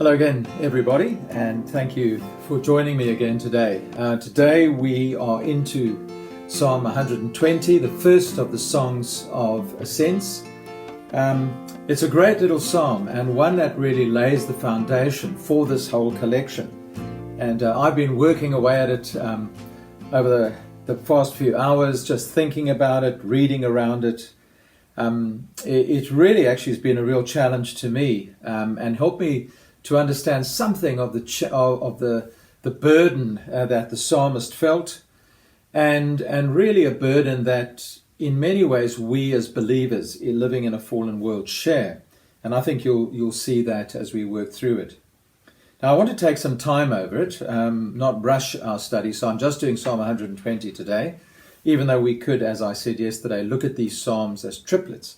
Hello again, everybody, and thank you for joining me again today. Today we are into Psalm 120, the first of the songs of ascents. It's a great little psalm and one that really lays the foundation for this whole collection. And I've been working away at it over the past few hours, just thinking about it, reading around it. It really actually has been a real challenge to me and helped me to understand something of the burden that the psalmist felt, and really a burden that in many ways we as believers living in a fallen world share. And I think you'll see that as we work through it. Now I want to take some time over it, not rush our study, so I'm just doing Psalm 120 today, even though we could, as I said yesterday, look at these psalms as triplets.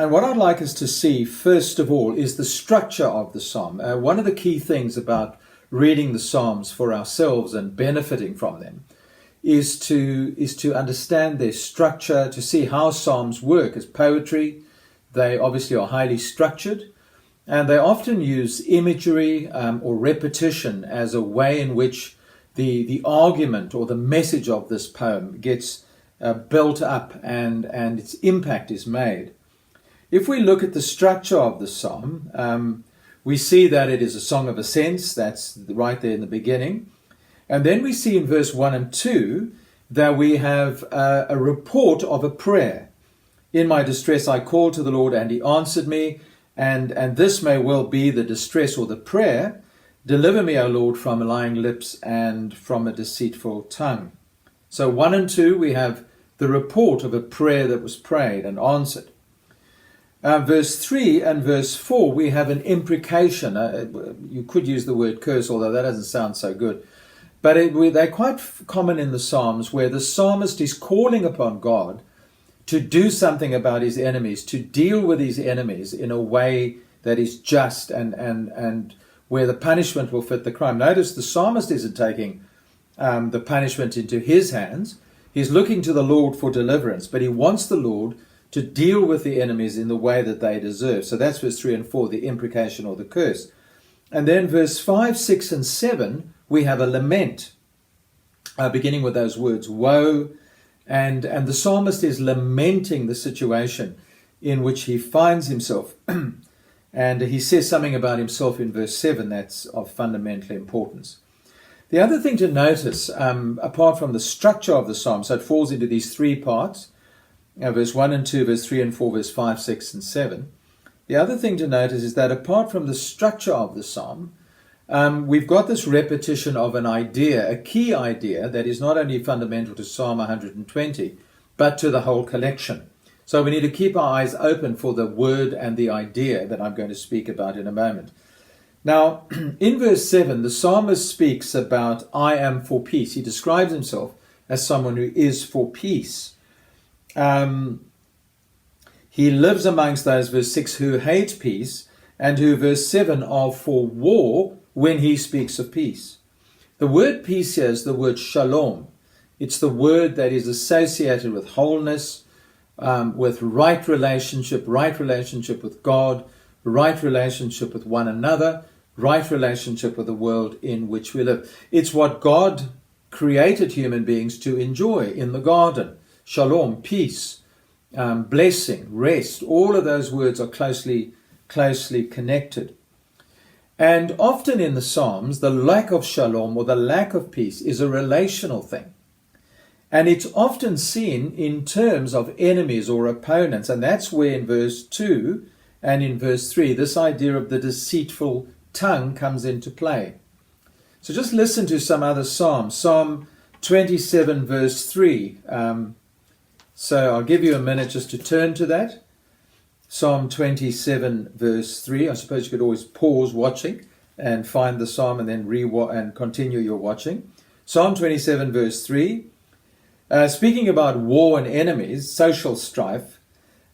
And what I'd like us to see, first of all, is the structure of the psalm. One of the key things about reading the psalms for ourselves and benefiting from them is to understand their structure, to see how psalms work as poetry. They obviously are highly structured, and they often use imagery or repetition as a way in which the argument or the message of this poem gets built up and its impact is made. If we look at the structure of the psalm, we see that it is a song of ascents. That's right there in the beginning. And then we see in verse 1 and 2 that we have a report of a prayer. In my distress I called to the Lord and he answered me, and this may well be the distress or the prayer. Deliver me, O Lord, from lying lips and from a deceitful tongue. So 1 and 2 we have the report of a prayer that was prayed and answered. Verse 3 and verse 4, we have an imprecation. You could use the word curse, although that doesn't sound so good. But they're quite common in the Psalms, where the psalmist is calling upon God to do something about his enemies, to deal with his enemies in a way that is just and where the punishment will fit the crime. Notice the psalmist isn't taking the punishment into his hands. He's looking to the Lord for deliverance, but he wants the Lord to deal with the enemies in the way that they deserve. So that's verse 3 and 4, the imprecation or the curse. And then verse 5, 6 and 7, we have a lament, beginning with those words, woe. And the psalmist is lamenting the situation in which he finds himself. And he says something about himself in verse 7 that's of fundamental importance. The other thing to notice, apart from the structure of the psalm, so it falls into these three parts, verse 1 and 2, verse 3 and 4, verse 5, 6 and 7. The other thing to notice is that apart from the structure of the psalm, we've got this repetition of an idea, a key idea that is not only fundamental to Psalm 120, but to the whole collection. So we need to keep our eyes open for the word and the idea that I'm going to speak about in a moment. Now, in verse 7, the psalmist speaks about, I am for peace. He describes himself as someone who is for peace. He lives amongst those, verse 6, who hate peace, and who, verse 7, are for war when he speaks of peace. The word peace here is the word shalom. It's the word that is associated with wholeness, with right relationship with God, right relationship with one another, right relationship with the world in which we live. It's what God created human beings to enjoy in the garden. Shalom, peace, blessing, rest, all of those words are closely connected. And often in the Psalms, the lack of shalom or the lack of peace is a relational thing. And it's often seen in terms of enemies or opponents. And that's where in verse 2 and in verse 3, this idea of the deceitful tongue comes into play. So just listen to some other Psalms. Psalm 27 verse 3. So I'll give you a minute just to turn to that. Psalm 27 verse 3. I suppose you could always pause watching and find the psalm and then and continue your watching. Psalm 27 verse 3. Speaking about war and enemies, social strife,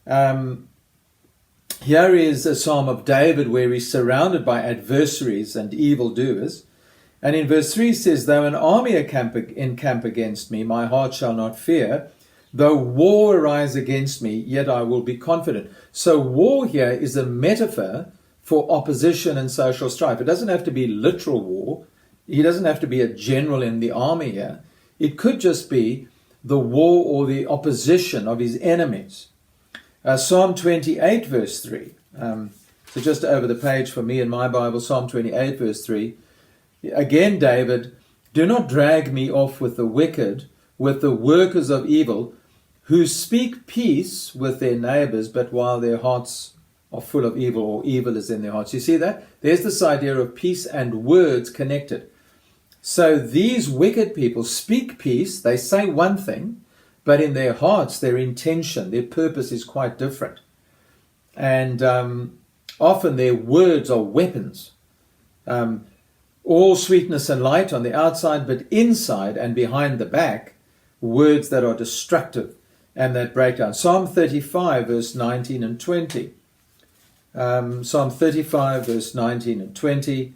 here is a psalm of David where he's surrounded by adversaries and evildoers. And in verse 3 says, though an army encamp against me, my heart shall not fear. Though war arise against me, yet I will be confident. So war here is a metaphor for opposition and social strife. It doesn't have to be literal war. He doesn't have to be a general in the army here. It could just be the war or the opposition of his enemies. Psalm 28 verse 3. So just over the page for me in my Bible, Psalm 28 verse 3. Again, David, do not drag me off with the wicked, with the workers of evil, who speak peace with their neighbors, but while their hearts are full of evil, or evil is in their hearts. You see that? There's this idea of peace and words connected. So these wicked people speak peace, they say one thing, but in their hearts, their intention, their purpose is quite different. And often their words are weapons. All sweetness and light on the outside, but inside and behind the back, words that are destructive and that break down. Psalm 35, verse 19 and 20. Psalm 35, verse 19 and 20.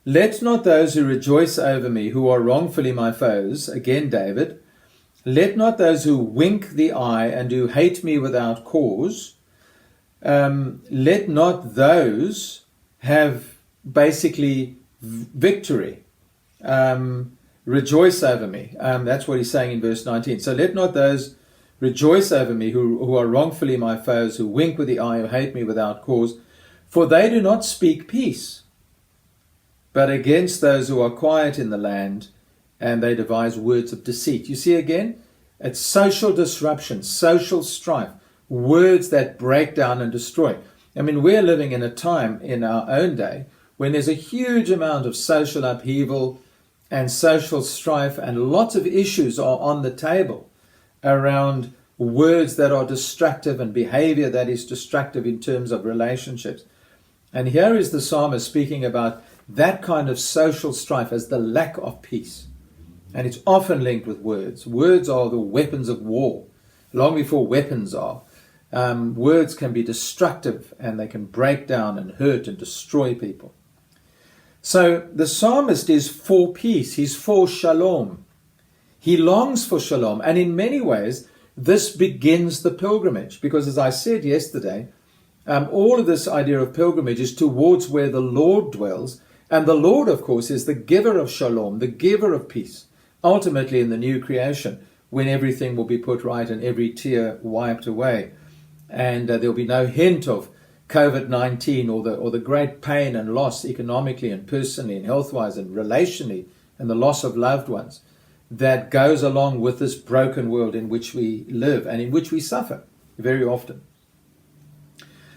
Let not those who rejoice over me, who are wrongfully my foes, again David, let not those who wink the eye and who hate me without cause, let not those have basically victory. Rejoice over me. That's what he's saying in verse 19. So let not those rejoice over me who are wrongfully my foes, who wink with the eye, who hate me without cause, for they do not speak peace, but against those who are quiet in the land, and they devise words of deceit. You see again, it's social disruption, social strife, words that break down and destroy. I mean, we're living in a time in our own day when there's a huge amount of social upheaval and social strife, and lots of issues are on the table around words that are destructive and behavior that is destructive in terms of relationships. And here is the psalmist speaking about that kind of social strife as the lack of peace. And it's often linked with words. Words are the weapons of war, long before weapons are. Words can be destructive and they can break down and hurt and destroy people. So the psalmist is for peace. He's for shalom. He longs for shalom. And in many ways, this begins the pilgrimage. Because as I said yesterday, all of this idea of pilgrimage is towards where the Lord dwells. And the Lord, of course, is the giver of shalom, the giver of peace, ultimately in the new creation, when everything will be put right and every tear wiped away. And there'll be no hint of COVID-19 or the great pain and loss economically and personally and health-wise and relationally and the loss of loved ones that goes along with this broken world in which we live and in which we suffer very often.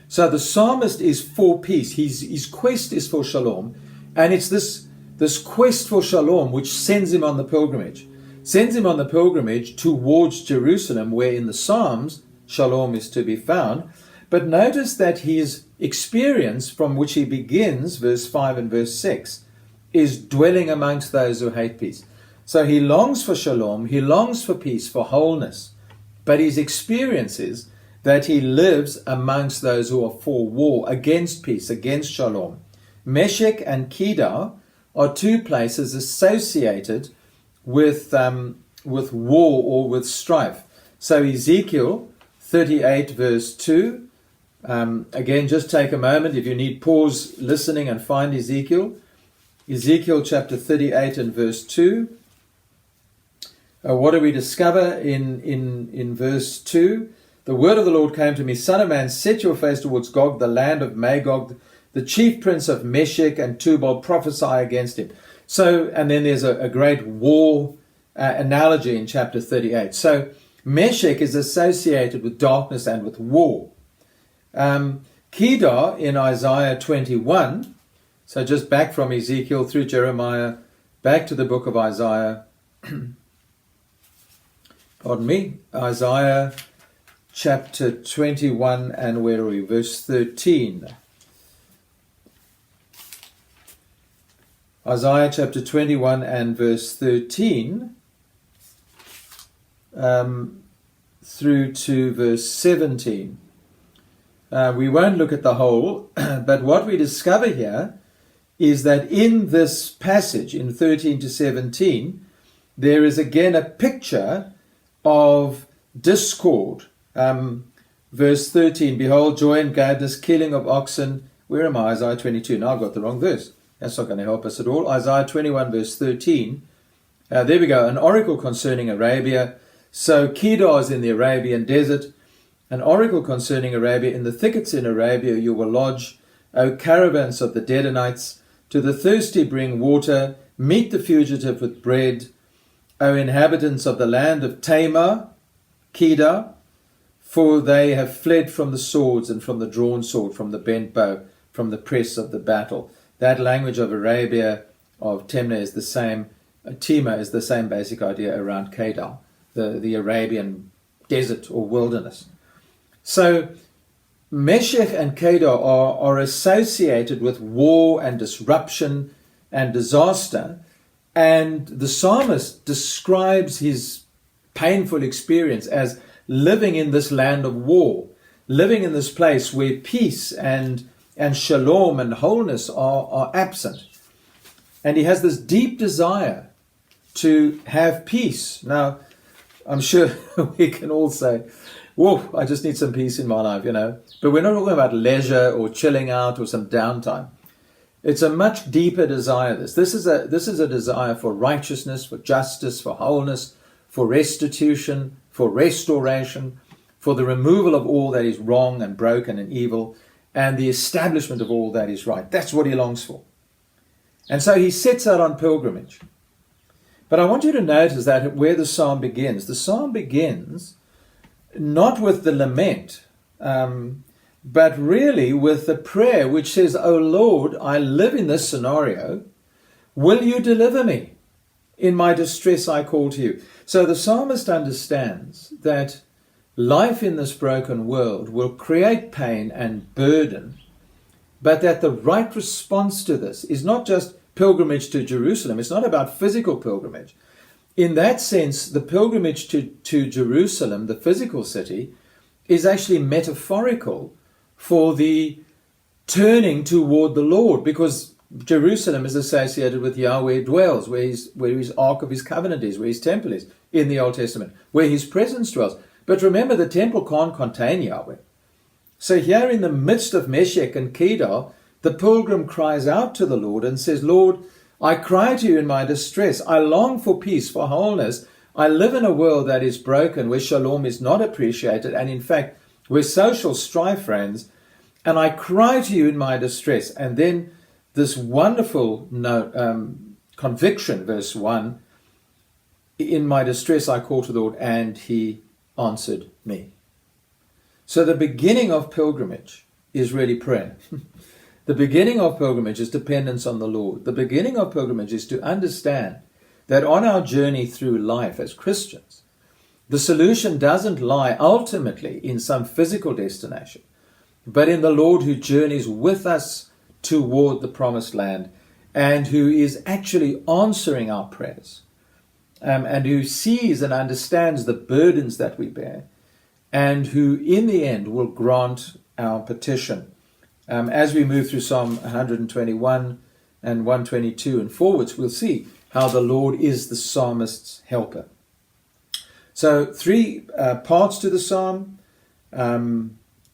So the psalmist is for peace. His quest is for shalom. And it's this quest for shalom which sends him on the pilgrimage. Sends him on the pilgrimage towards Jerusalem, where in the Psalms, shalom is to be found. But notice that his experience from which he begins, verse 5 and verse 6, is dwelling amongst those who hate peace. So he longs for shalom, he longs for peace, for wholeness. But his experience is that he lives amongst those who are for war, against peace, against shalom. Meshech and Kedar are two places associated with war or with strife. So Ezekiel 38 verse 2, again, just take a moment if you need pause listening and find Ezekiel. Ezekiel chapter 38 and verse 2. What do we discover in verse 2? The word of the Lord came to me, Son of man, set your face towards Gog, the land of Magog, the chief prince of Meshech and Tubal, prophesy against him. So, and then there's a great war analogy in chapter 38. So Meshech is associated with darkness and with war. Kedar in Isaiah 21, so just back from Ezekiel through Jeremiah, back to the book of Isaiah, pardon me, Isaiah chapter 21, and where are we? Verse 13. Isaiah chapter 21 and verse 13 through to verse 17. We won't look at the whole, but what we discover here is that in this passage, in 13 to 17, there is again a picture of discord. Verse 13, behold, joy and gladness, killing of oxen, Where am I? Isaiah 22. Now I've got the wrong verse. That's not going to help us at all. Isaiah 21 verse 13. There we go. An oracle concerning Arabia. So Kedar is in the Arabian desert. An oracle concerning Arabia. In the thickets in Arabia you will lodge, O caravans of the Dedanites. To the thirsty bring water. Meet the fugitive with bread. O inhabitants of the land of Tamar, Kedar. For they have fled from the swords and from the drawn sword, from the bent bow, from the press of the battle. That language of Arabia, of Temna, is the same. Tema is the same basic idea around Kedar, the Arabian desert or wilderness. So Meshech and Kedar are associated with war and disruption and disaster. And the psalmist describes his painful experience as living in this land of war, living in this place where peace and shalom and wholeness are absent. And he has this deep desire to have peace. Now, I'm sure we can all say, whoa, I just need some peace in my life, But we're not talking about leisure or chilling out or some downtime. It's a much deeper desire. This is a desire for righteousness, for justice, for wholeness, for restitution, for restoration, for the removal of all that is wrong and broken and evil, and the establishment of all that is right. That's what he longs for. And so he sets out on pilgrimage. But I want you to notice that where the psalm begins not with the lament, but really with the prayer which says, O Lord, I live in this scenario. Will you deliver me? In my distress I call to you. So the psalmist understands that life in this broken world will create pain and burden, but that the right response to this is not just pilgrimage to Jerusalem. It's not about physical pilgrimage. In that sense, the pilgrimage to Jerusalem, the physical city, is actually metaphorical for the turning toward the Lord, because Jerusalem is associated with Yahweh dwells, where his ark of his covenant is, where his temple is in the Old Testament, where his presence dwells. But remember, the temple can't contain Yahweh. So here in the midst of Meshech and Kedar, the pilgrim cries out to the Lord and says, Lord, I cry to you in my distress. I long for peace, for wholeness. I live in a world that is broken, where shalom is not appreciated, and in fact, where social strife reigns. And I cry to you in my distress. And then this wonderful conviction, verse 1, in my distress I called to the Lord, and he answered me. So the beginning of pilgrimage is really prayer. The beginning of pilgrimage is dependence on the Lord. The beginning of pilgrimage is to understand that on our journey through life as Christians, the solution doesn't lie ultimately in some physical destination, but in the Lord who journeys with us toward the promised land, and who is actually answering our prayers, and who sees and understands the burdens that we bear, and who in the end will grant our petition. As we move through Psalm 121 and 122 and forwards, we'll see how the Lord is the psalmist's helper. So 3 parts to the psalm: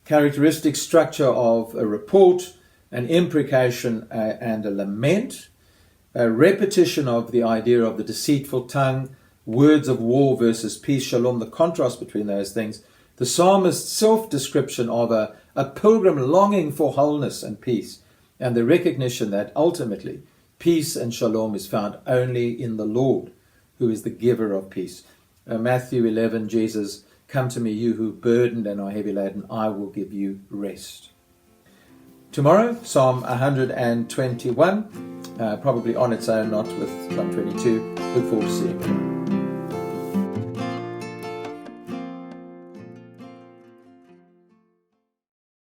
characteristic structure of a report, an imprecation and a lament, a repetition of the idea of the deceitful tongue, words of war versus peace, shalom, the contrast between those things, the psalmist's self-description of a pilgrim longing for wholeness and peace, and the recognition that ultimately peace and shalom is found only in the Lord, who is the giver of peace. Matthew 11, Jesus, come to me, you who burdened and are heavy laden, I will give you rest. Tomorrow, Psalm 121, probably on its own, not with 122. Look forward to seeing you.